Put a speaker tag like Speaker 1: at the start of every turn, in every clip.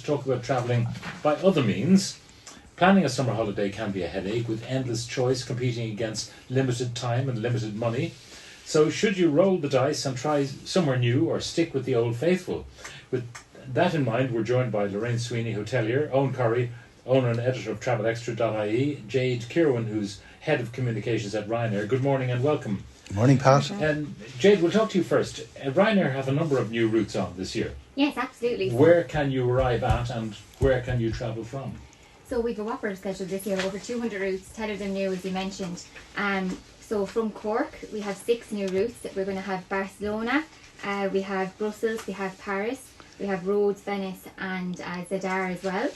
Speaker 1: talk about travelling by other means. Planning a summer holiday can be a headache with endless choice competing against limited time and limited money. So should you roll the dice and try somewhere new or stick with the old faithful? With that in mind, we're joined by Lorraine Sweeney, hotelier, Eoghan Corry, owner and editor of TravelExtra.ie, Jade, Kirwan, who's head of communications at Ryanair. Good morning and welcome.
Speaker 2: Good morning, Pat.
Speaker 1: And Jade, we'll talk to you first. Ryanair have a number of new routes on this year.
Speaker 3: Yes, absolutely.
Speaker 1: Where can you arrive at and where can you travel from?
Speaker 3: So we've a whopper schedule this year, over 200 routes, 10 of them new as you mentioned. So from Cork, we have 6 new routes. We're going to have Barcelona, we have Brussels, we have Paris, we have Rhodes, Venice and Zadar as well.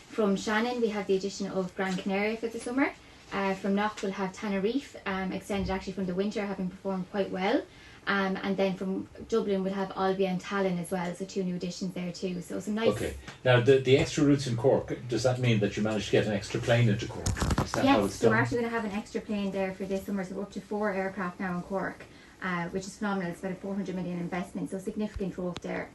Speaker 3: From Shannon, we have the addition of Gran Canaria for the summer. From Knock, we'll have Tenerife, extended actually from the winter, having performed quite well. And then from Dublin, we'll have Olbia and Tallinn as well, so 2 new additions there too. So some nice...
Speaker 1: Okay. Now, the extra routes in Cork, does that mean that you managed to get an extra plane into Cork? Is that how it's
Speaker 3: so
Speaker 1: done?
Speaker 3: we're actually going to have an extra plane there for this summer, so we're up to 4 aircraft now in Cork, which is phenomenal. It's about a 400 million investment, so significant growth there.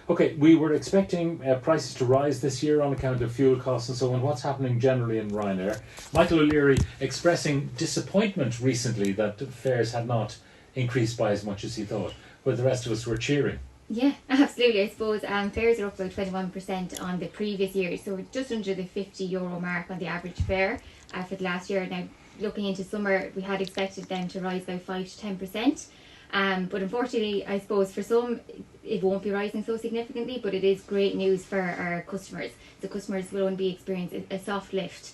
Speaker 1: Okay, we were expecting prices to rise this year on account of fuel costs and so on. What's happening generally in Ryanair? Michael O'Leary expressing disappointment recently that fares had not increased by as much as he thought, but the rest of us were cheering.
Speaker 3: Yeah, absolutely. I suppose fares are up about 21% on the previous year, so we're just under the €50 mark on the average fare for the last year. Now, looking into summer, we had expected them to rise by 5 to 10%. But unfortunately, I suppose for some it won't be rising so significantly, but it is great news for our customers. The customers will only be experiencing a soft lift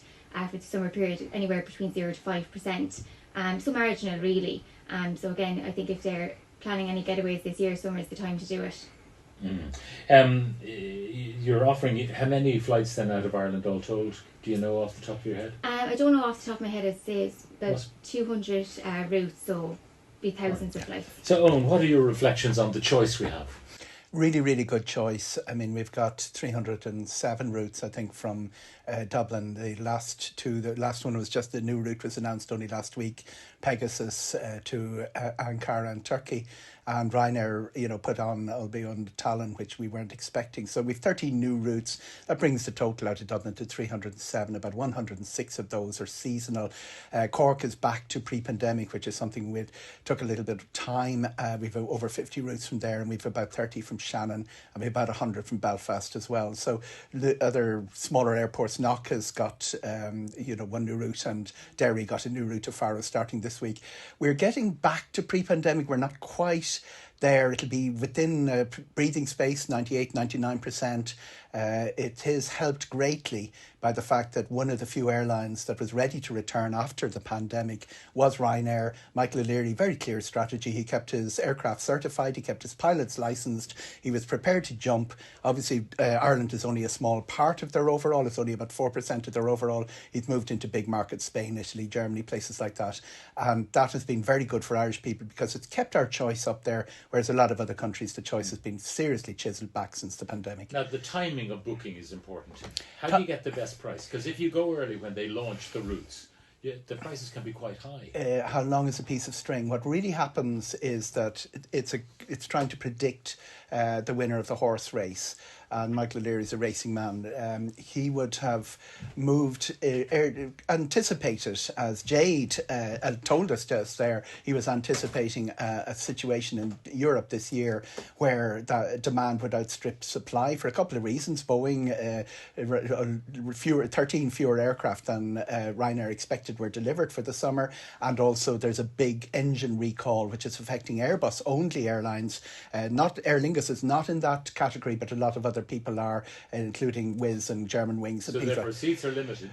Speaker 3: for the summer period, anywhere between 0 to 5%. So marginal really. So again, I think if they're planning any getaways this year, summer is the time to do it.
Speaker 1: You're offering, how many flights then out of Ireland all told? Do you know off the top of your head?
Speaker 3: I don't know off the top of my head. It's about 200 routes, so be thousands of flights.
Speaker 1: So Owen, what are your reflections on the choice we have?
Speaker 2: Really, really good choice. I mean, we've got 307 routes, I think, from Dublin. The last one was just the new route was announced only last week, Pegasus to Ankara and Turkey. And Ryanair, put on Albion Tallinn, which we weren't expecting. So we've 13 new routes. That brings the total out of Dublin to 307. About 106 of those are seasonal. Cork is back to pre-pandemic, which is something we took a little bit of time. We've over 50 routes from there, and we've about 30 from Shannon, and we've about 100 from Belfast as well. So the other smaller airports, Knock has got one new route, and Derry got a new route to Faro starting this week. We're getting back to pre-pandemic. We're not quite there. It'll be within breathing space, 98, 99%. It is helped greatly by the fact that one of the few airlines that was ready to return after the pandemic was Ryanair. Michael O'Leary, very clear strategy. He kept his aircraft certified. He kept his pilots licensed. He was prepared to jump. Obviously, Ireland is only a small part of their overall. It's only about 4% of their overall. He's moved into big markets, Spain, Italy, Germany, places like that. And that has been very good for Irish people because it's kept our choice up there, whereas a lot of other countries, the choice has been seriously chiselled back since the pandemic.
Speaker 1: Now, the timing of booking is important. How do you get the best price? Because if you go early when they launch the routes, the prices can be quite high.
Speaker 2: How long is a piece of string? What really happens is that it's trying to predict the winner of the horse race. And Michael O'Leary is a racing man. He would have moved, anticipated, as Jade told us just there, he was anticipating a situation in Europe this year where the demand would outstrip supply for a couple of reasons. Boeing, 13 fewer aircraft than Ryanair expected were delivered for the summer. And also there's a big engine recall, which is affecting Airbus-only airlines. Not Aer Lingus is not in that category, but a lot of other people are, including Wizz and German Wings.
Speaker 1: So therefore seats are limited.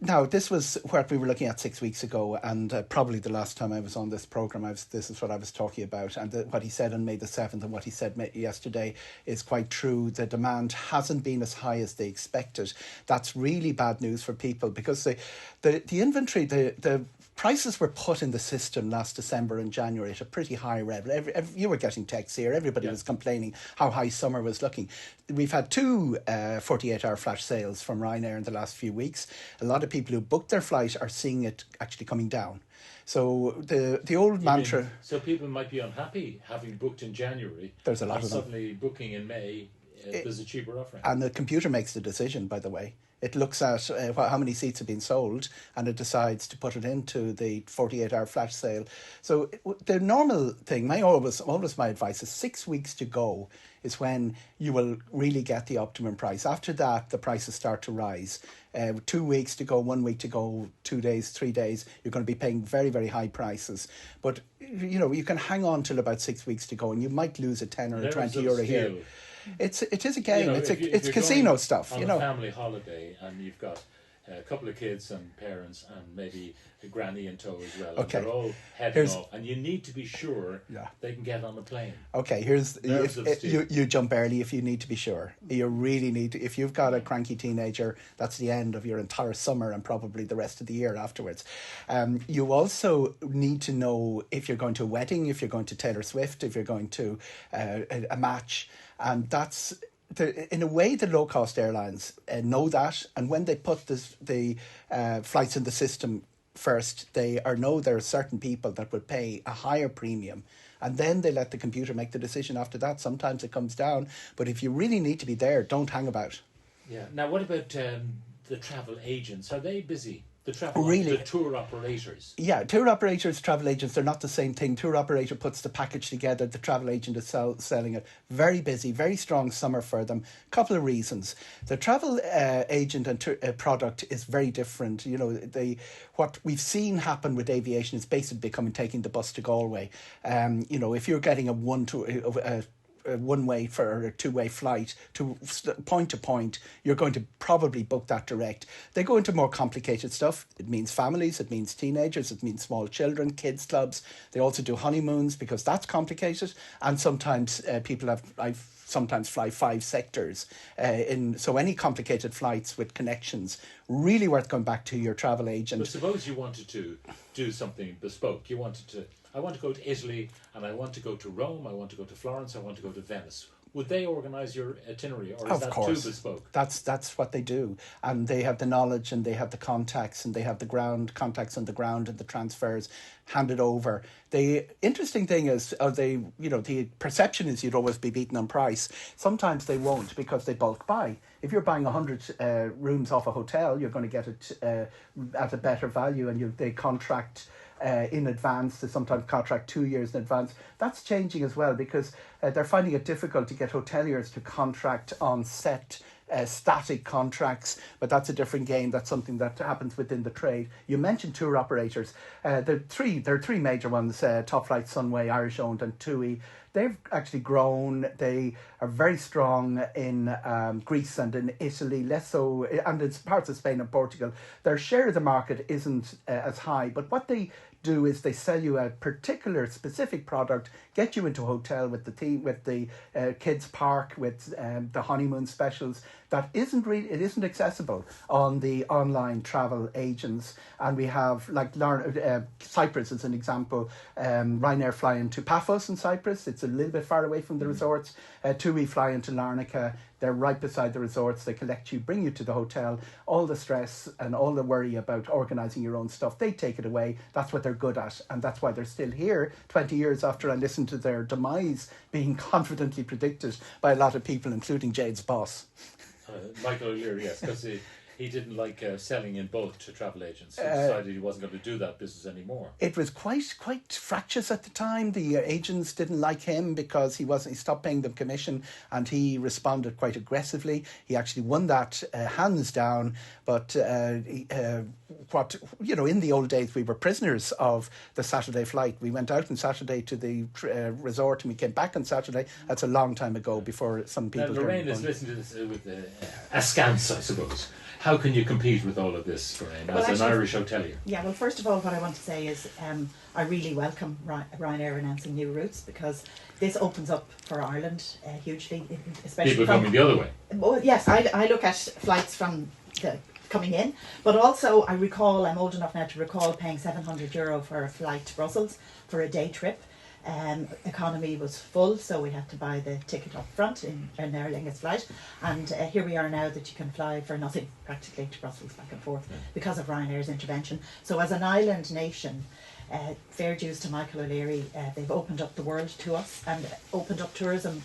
Speaker 2: Now, this was what we were looking at 6 weeks ago, and probably the last time I was on this programme, this is what I was talking about. And what he said on May the 7th and what he said yesterday is quite true. The demand hasn't been as high as they expected. That's really bad news for people because the inventory, the prices were put in the system last December and January at a pretty high level. You were getting texts here. Everybody was complaining how high summer was looking. We've had 2 48-hour flash sales from Ryanair in the last few weeks. A lot of people who booked their flight are seeing it actually coming down. So the old mantra...
Speaker 1: So people might be unhappy having booked in January.
Speaker 2: There's a lot of them.
Speaker 1: Suddenly booking in May there's a cheaper offering.
Speaker 2: And the computer makes the decision, by the way. It looks at how many seats have been sold, and it decides to put it into the 48-hour flash sale. So the normal thing, always my advice is 6 weeks to go is when you will really get the optimum price. After that, the prices start to rise. 2 weeks to go, 1 week to go, 2 days, 3 days, you're going to be paying very, very high prices. But, you can hang on till about 6 weeks to go, and you might lose a 10 or a 20 euro here. It is a game. It's casino stuff.
Speaker 1: On a family holiday, and you've got a couple of kids and parents and maybe a granny in tow as well. Okay. And they're all heading off, and you need to be sure they can get on the plane.
Speaker 2: Okay, you jump early if you need to be sure. You really need to. If you've got a cranky teenager, that's the end of your entire summer and probably the rest of the year afterwards. You also need to know if you're going to a wedding, if you're going to Taylor Swift, if you're going to a match. And that's, in a way, the low-cost airlines know that. And when they put the flights in the system first, know there are certain people that will pay a higher premium. And then they let the computer make the decision after that. Sometimes it comes down. But if you really need to be there, don't hang about.
Speaker 1: Yeah. Now, what about the travel agents? Are they busy? The tour operators.
Speaker 2: Yeah, tour operators, travel agents, they're not the same thing. Tour operator puts the package together, the travel agent is selling it. Very busy, very strong summer for them. Couple of reasons. The travel agent and product is very different. What we've seen happen with aviation is basically taking the bus to Galway. If you're getting a one-way or a two-way flight to point, you're going to probably book that direct. They go into more complicated stuff. It means families, it means teenagers, it means small children, kids clubs. They also do honeymoons because that's complicated. And sometimes I sometimes fly 5 sectors. So any complicated flights with connections, really worth going back to your travel agent.
Speaker 1: But suppose you wanted to do something bespoke. I want to go to Italy, and I want to go to Rome, I want to go to Florence, I want to go to Venice. Would they organise your itinerary, or is that too bespoke?
Speaker 2: That's what they do, and they have the knowledge, and they have the contacts, and they have the contacts on the ground, and the transfers handed over. The interesting thing is, the perception is you'd always be beaten on price. Sometimes they won't because they bulk buy. If you're buying 100 rooms off a hotel, you're going to get it at a better value, and they contract in advance. They sometimes contract 2 years in advance. That's changing as well because they're finding it difficult to get hoteliers to contract on set static contracts, but that's a different game. That's something that happens within the trade. You mentioned tour operators. There are three major ones: Top Flight, Sunway, Irish owned, and TUI. They've actually grown. They are very strong in Greece and in Italy, less so, and in parts of Spain and Portugal. Their share of the market isn't as high, but what they do is they sell you a particular specific product, get you into a hotel with the kids park, with the honeymoon specials. That isn't accessible on the online travel agents. And we have Cyprus as an example. Ryanair fly into Paphos in Cyprus. It's a little bit far away from the resorts. TUI fly into Larnaca. They're right beside the resorts. They collect you, bring you to the hotel. All the stress and all the worry about organising your own stuff, they take it away. That's what they're good at. And that's why they're still here 20 years after I listened to their demise being confidently predicted by a lot of people, including Jade's boss.
Speaker 1: Michael O'Leary, yes, because he didn't like selling in bulk to travel agents. He decided he wasn't going to do that business anymore.
Speaker 2: It was quite fractious at the time. The agents didn't like him because he stopped paying them commission, and he responded quite aggressively. He actually won that hands down. But in the old days, we were prisoners of the Saturday flight. We went out on Saturday to the resort, and we came back on Saturday. That's a long time ago. Before some people.
Speaker 1: Now, Lorraine is listening to this with askance, I suppose. How can you compete with all of this, Lorraine, as an Irish hotelier?
Speaker 4: Yeah, well, first of all, what I want to say is I really welcome Ryanair announcing new routes, because this opens up for Ireland hugely, especially
Speaker 1: people coming the other way.
Speaker 4: Well, yes, I look at flights from coming in, but also I'm old enough now to recall paying €700 for a flight to Brussels for a day trip. Economy was full, so we had to buy the ticket up front in an Aer Lingus flight, and here we are now that you can fly for nothing practically to Brussels back and forth because of Ryanair's intervention. So as an island nation, fair dues to Michael O'Leary, they've opened up the world to us and opened up tourism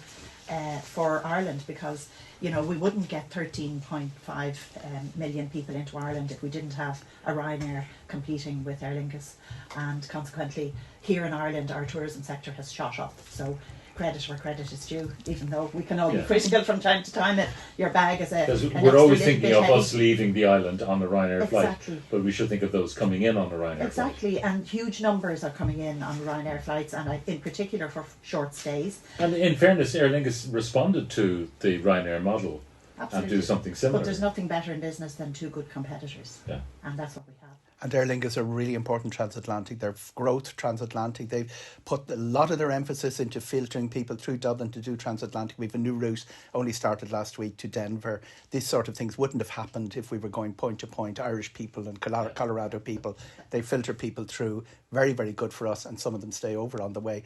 Speaker 4: for Ireland, because we wouldn't get 13.5 million people into Ireland if we didn't have a Ryanair competing with Aer Lingus, and consequently here in Ireland our tourism sector has shot up. So credit where credit is due, even though we can all be critical from time to time that your bag is
Speaker 1: because
Speaker 4: an
Speaker 1: we're always
Speaker 4: extra
Speaker 1: thinking
Speaker 4: little
Speaker 1: of
Speaker 4: bit
Speaker 1: us
Speaker 4: heavy.
Speaker 1: leaving the island on a Ryanair
Speaker 4: Exactly.
Speaker 1: flight, but we should think of those coming in on a Ryanair flight.
Speaker 4: Exactly, and huge numbers are coming in on Ryanair flights, and in particular for short stays.
Speaker 1: And in fairness, Aer Lingus responded to the Ryanair model
Speaker 4: Absolutely.
Speaker 1: and do something similar.
Speaker 4: But there's nothing better in business than two good competitors.
Speaker 1: Yeah.
Speaker 4: And that's what we have.
Speaker 2: And Aer Lingus are really important transatlantic. Their growth transatlantic. They've put a lot of their emphasis into filtering people through Dublin to do transatlantic. We've a new route only started last week to Denver. These sort of things wouldn't have happened if we were going point to point. Irish people and Colorado people, they filter people through. Very, very good for us, and some of them stay over on the way.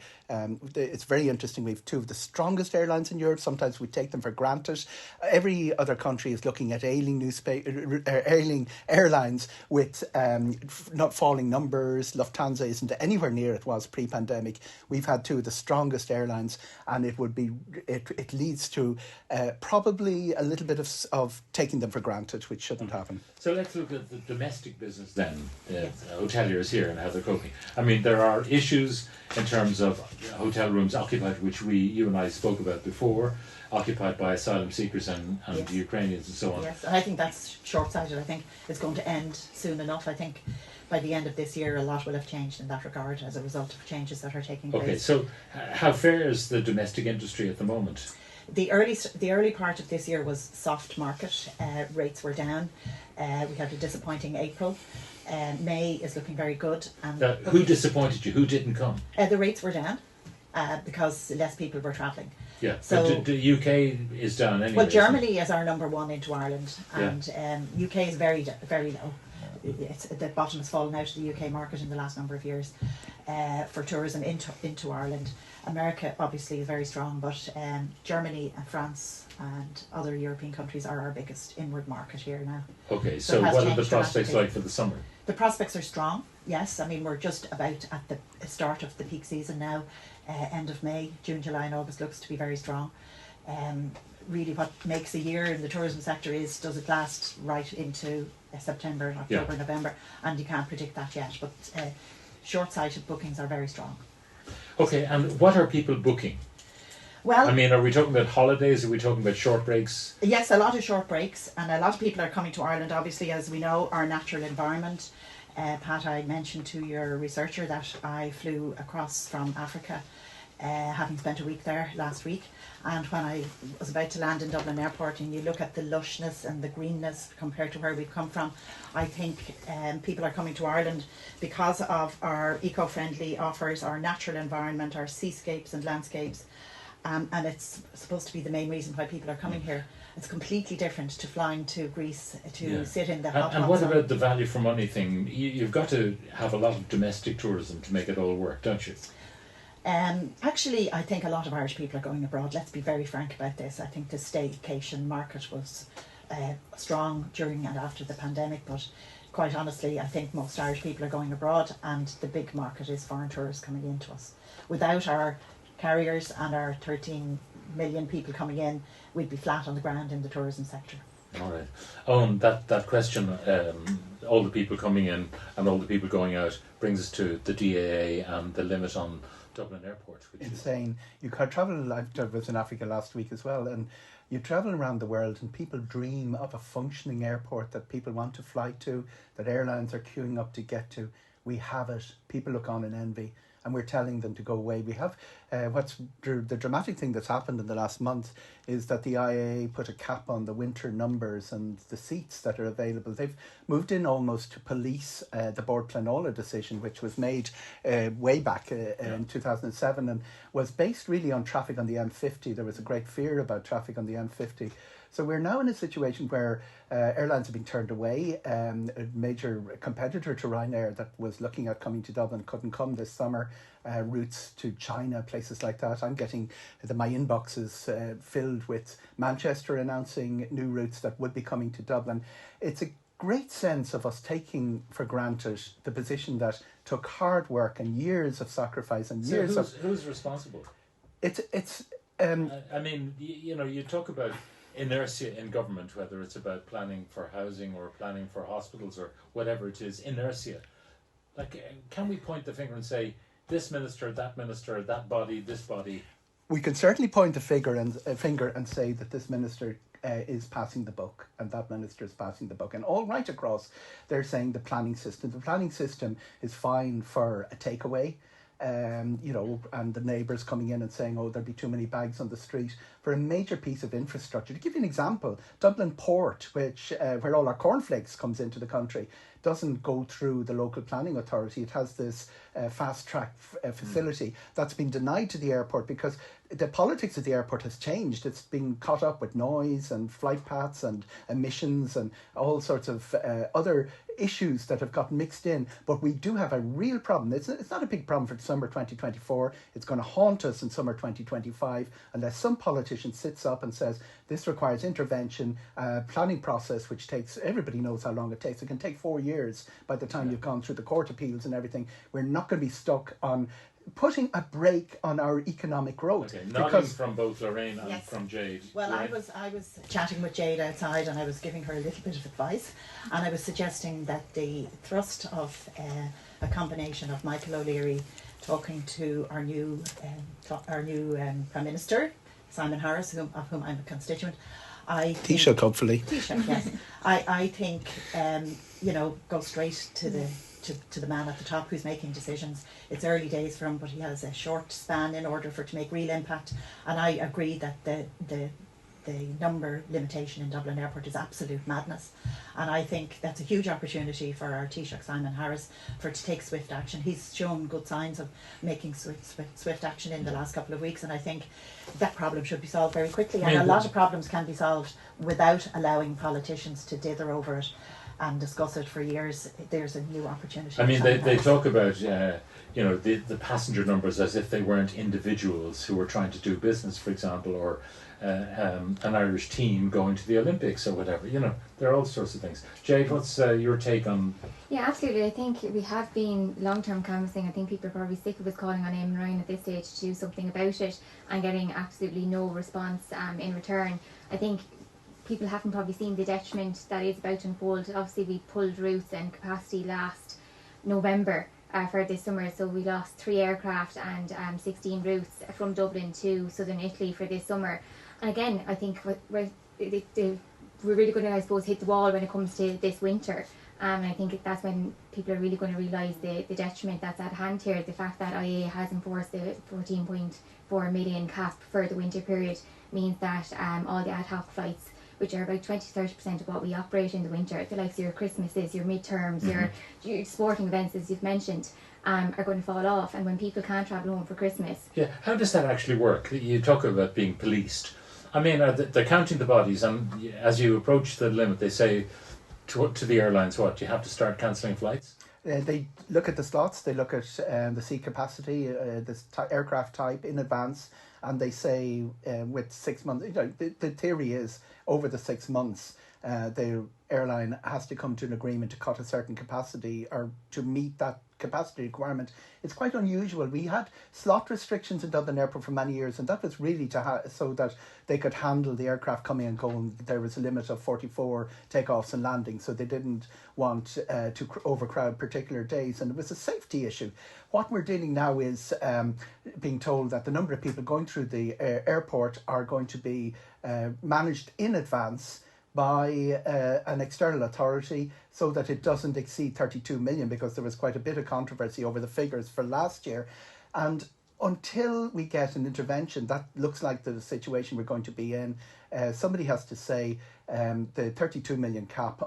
Speaker 2: It's very interesting. We've two of the strongest airlines in Europe. Sometimes we take them for granted. Every other country is looking at ailing airlines with not falling numbers. Lufthansa isn't anywhere near it was pre-pandemic. We've had two of the strongest airlines, and it leads to probably a little bit of taking them for granted, which shouldn't happen.
Speaker 1: So let's look at the domestic business then, hoteliers here and how they're coping. I mean, there are issues in terms of hotel rooms occupied, which you and I spoke about before, occupied by asylum seekers and
Speaker 4: Yes.
Speaker 1: Ukrainians and so on.
Speaker 4: Yes, and I think that's short-sighted. I think it's going to end soon enough. I think by the end of this year a lot will have changed in that regard as a result of changes that are taking place.
Speaker 1: Okay, so how fares the domestic industry at the moment?
Speaker 4: The early part of this year was soft market. Rates were down. We had a disappointing April. May is looking very good. And
Speaker 1: Who disappointed you? Who didn't come?
Speaker 4: the rates were down because less people were travelling.
Speaker 1: Yeah,
Speaker 4: So-
Speaker 1: but the UK is down anyway.
Speaker 4: Well,
Speaker 1: isn't it?
Speaker 4: Germany is our number one into Ireland, and UK is very, very low. It's the bottom has fallen out of the UK market in the last number of years for tourism into Ireland. America obviously is very strong, but Germany and France and other European countries are our biggest inward market here now.
Speaker 1: Okay,
Speaker 4: So
Speaker 1: so
Speaker 4: it has
Speaker 1: what are the
Speaker 4: changed
Speaker 1: prospects
Speaker 4: drastically.
Speaker 1: like for the summer?
Speaker 4: The prospects are strong, yes. I mean, we're just about at the start of the peak season now. End of May, June, July and August looks to be very strong. Really what makes a year in the tourism sector is, does it last right into September, October, November? And you can't predict that yet, but short-sighted bookings are very strong.
Speaker 1: Okay, and what are people booking?
Speaker 4: Well,
Speaker 1: I mean, are we talking about holidays? Are we talking about short breaks?
Speaker 4: yes, a lot of short breaks, and a lot of people are coming to Ireland, obviously, as we know, our natural environment. Pat, I mentioned to your researcher that I flew across from Africa, having spent a week there last week. And when I was about to land in Dublin Airport, and you look at the lushness and the greenness compared to where we've come from, I think people are coming to Ireland because of our eco-friendly offers, our natural environment, our seascapes and landscapes. And it's supposed to be the main reason why people are coming here. It's completely different to flying to Greece to sit in the hot
Speaker 1: And what
Speaker 4: sun.
Speaker 1: about the value for money thing? You've got to have a lot of domestic tourism to make it all work, don't you?
Speaker 4: Actually, I think a lot of Irish people are going abroad. Let's be very frank about this. I think the staycation market was strong during and after the pandemic, but quite honestly, I think most Irish people are going abroad, and the big market is foreign tourists coming into us. Without our carriers and our 13 million people coming in, we'd be flat on the ground in the tourism sector.
Speaker 1: All right. That question, all the people coming in and all the people going out, brings us to the DAA and the limit on Dublin Airport. Which
Speaker 2: Insane. You can travel. I was in Africa last week as well, and you travel around the world, and people dream of a functioning airport that people want to fly to, that airlines are queuing up to get to. We have it. People look on in envy, and we're telling them to go away. We have the dramatic thing that's happened in the last month is that the IAA put a cap on the winter numbers and the seats that are available. They've moved in almost to police the Board Planola decision, which was made way back in 2007 and was based really on traffic on the M50. There was a great fear about traffic on the M50. So we're now in a situation where airlines have been turned away. A major competitor to Ryanair that was looking at coming to Dublin couldn't come this summer. Routes to China, places like that. I'm getting my inbox is filled with Manchester announcing new routes that would be coming to Dublin. It's a great sense of us taking for granted the position that took hard work and years of sacrifice and years
Speaker 1: who's responsible?
Speaker 2: It's
Speaker 1: I mean, you talk about inertia in government, whether it's about planning for housing or planning for hospitals or whatever it is, inertia. Like, can we point the finger and say, this minister, that body, this body?
Speaker 2: We can certainly point a finger and say that this minister is passing the buck and that minister is passing the buck. And all right across, they're saying the planning system. The planning system is fine for a takeaway. And the neighbours coming in and saying, oh, there'll be too many bags on the street. For a major piece of infrastructure, to give you an example, Dublin Port, which where all our cornflakes comes into the country, doesn't go through the local planning authority. It has this fast track facility that's been denied to the airport because the politics of the airport has changed. It's been caught up with noise and flight paths and emissions and all sorts of other issues that have got mixed in. But we do have a real problem. It's not a big problem for summer 2024. It's going to haunt us in summer 2025 unless some politician sits up and says this requires intervention, planning process which takes, everybody knows how long it takes. It can take 4 years by the time you've gone through the court appeals and everything. We're not going to be stuck on putting a brake on our economic growth.
Speaker 1: Okay, nodding from both Lorraine and from Jade.
Speaker 4: Well,
Speaker 1: right?
Speaker 4: I was chatting with Jade outside and I was giving her a little bit of advice, and I was suggesting that the thrust of a combination of Michael O'Leary talking to our new Prime Minister, Simon Harris, of whom I'm a constituent.
Speaker 2: Taoiseach, hopefully.
Speaker 4: Taoiseach, yes. I think, go straight to the man at the top who's making decisions. It's early days for him, but he has a short span in order for it to make real impact. And I agree that the number limitation in Dublin Airport is absolute madness. And I think that's a huge opportunity for our Taoiseach Simon Harris to take swift action. He's shown good signs of making swift action in the last couple of weeks, and I think that problem should be solved very quickly. And a lot of problems can be solved without allowing politicians to dither over it and discuss it for years. There's a new opportunity.
Speaker 1: I mean, they talk about the passenger numbers as if they weren't individuals who were trying to do business, for example, or an Irish team going to the Olympics or whatever. There are all sorts of things. Jade, what's your take on?
Speaker 3: Yeah, absolutely. I think we have been long-term canvassing. I think people are probably sick of us calling on Eamon Ryan at this stage to do something about it and getting absolutely no response in return. I think people haven't probably seen the detriment that is about to unfold. Obviously, we pulled routes and capacity last November for this summer, so we lost 3 aircraft and 16 routes from Dublin to southern Italy for this summer. And again, I think we're really going to, I suppose, hit the wall when it comes to this winter. And I think that's when people are really going to realise the detriment that's at hand here. The fact that IAA has enforced the 14.4 million cap for the winter period means that all the ad hoc flights, which are about 20-30% of what we operate in the winter, the likes of your Christmases, your midterms, your sporting events, as you've mentioned, are going to fall off. And when people can't travel home for Christmas...
Speaker 1: Yeah, how does that actually work? You talk about being policed. I mean, they're counting the bodies, and as you approach the limit, they say to the airlines, what, you have to start cancelling flights?
Speaker 2: They look at the slots, they look at the seat capacity, the aircraft type in advance, and they say with 6 months, the theory is over the 6 months, the airline has to come to an agreement to cut a certain capacity or to meet that capacity requirement. It's quite unusual. We had slot restrictions in Dublin Airport for many years, and that was really so that they could handle the aircraft coming and going. There was a limit of 44 takeoffs and landings, so they didn't want to overcrowd particular days, and it was a safety issue. What we're dealing now is being told that the number of people going through the airport are going to be managed in advance by an external authority so that it doesn't exceed 32 million, because there was quite a bit of controversy over the figures for last year. And until we get an intervention, that looks like the situation we're going to be in. Somebody has to say the 32 million cap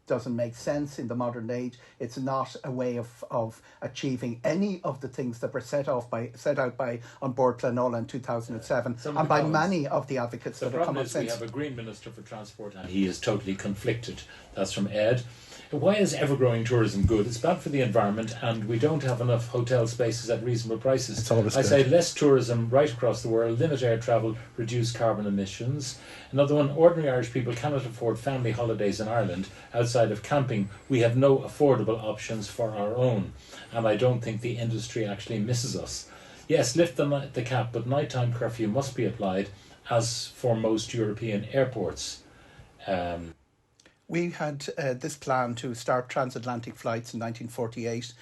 Speaker 2: doesn't make sense in the modern age. It's not a way of achieving any of the things that were set out by On Board Planola in 2007 and by many of the advocates that have come up since.
Speaker 1: The problem is we have a Green Minister for Transport and he is totally conflicted. That's from Ed. Why is ever-growing tourism good? It's bad for the environment, and we don't have enough hotel spaces at reasonable prices.
Speaker 2: It's always
Speaker 1: I
Speaker 2: good.
Speaker 1: say less tourism right across the world, limit air travel, reduce carbon emissions. Another one, ordinary Irish people cannot afford family holidays in Ireland. Outside of camping, we have no affordable options for our own, and I don't think the industry actually misses us. Yes, lift the cap, but nighttime curfew must be applied, as for most European airports.
Speaker 2: We had this plan to start transatlantic flights in 1948.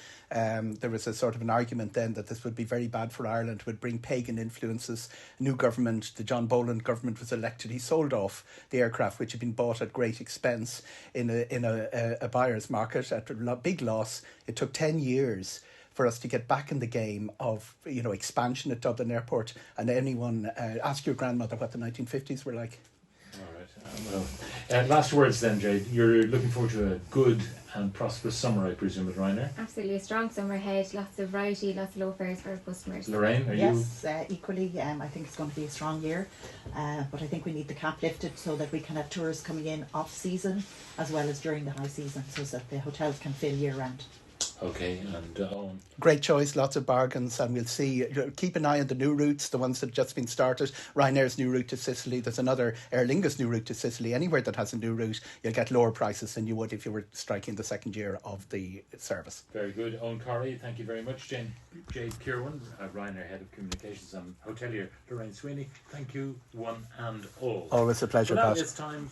Speaker 2: There was a sort of an argument then that this would be very bad for Ireland, would bring pagan influences. New government, the John Boland government, was elected. He sold off the aircraft, which had been bought at great expense in a buyer's market at a big loss. It took 10 years for us to get back in the game of, expansion at Dublin Airport. And anyone, ask your grandmother what the 1950s were like.
Speaker 1: All right. Last words then, Jade. You're looking forward to a good and prosperous summer, I presume, at Ryanair.
Speaker 3: Absolutely, a strong summer ahead, lots of variety, lots of low fares for our customers.
Speaker 1: Lorraine, are you?
Speaker 4: Yes, equally. I think it's going to be a strong year, but I think we need the cap lifted so that we can have tourists coming in off season as well as during the high season, so that the hotels can fill year round.
Speaker 1: Okay, and Eoghan.
Speaker 2: Great choice, lots of bargains, and we'll see. Keep an eye on the new routes, the ones that have just been started. Ryanair's new route to Sicily. There's another Aer Lingus new route to Sicily. Anywhere that has a new route, you'll get lower prices than you would if you were striking the second year of the service.
Speaker 1: Very good. Eoghan Corry, thank you very much. Jade Kirwan, Ryanair Head of Communications, and hotelier Lorraine Sweeney. Thank you, one and all.
Speaker 2: Always a pleasure,
Speaker 1: Now
Speaker 2: Pat.
Speaker 1: it's time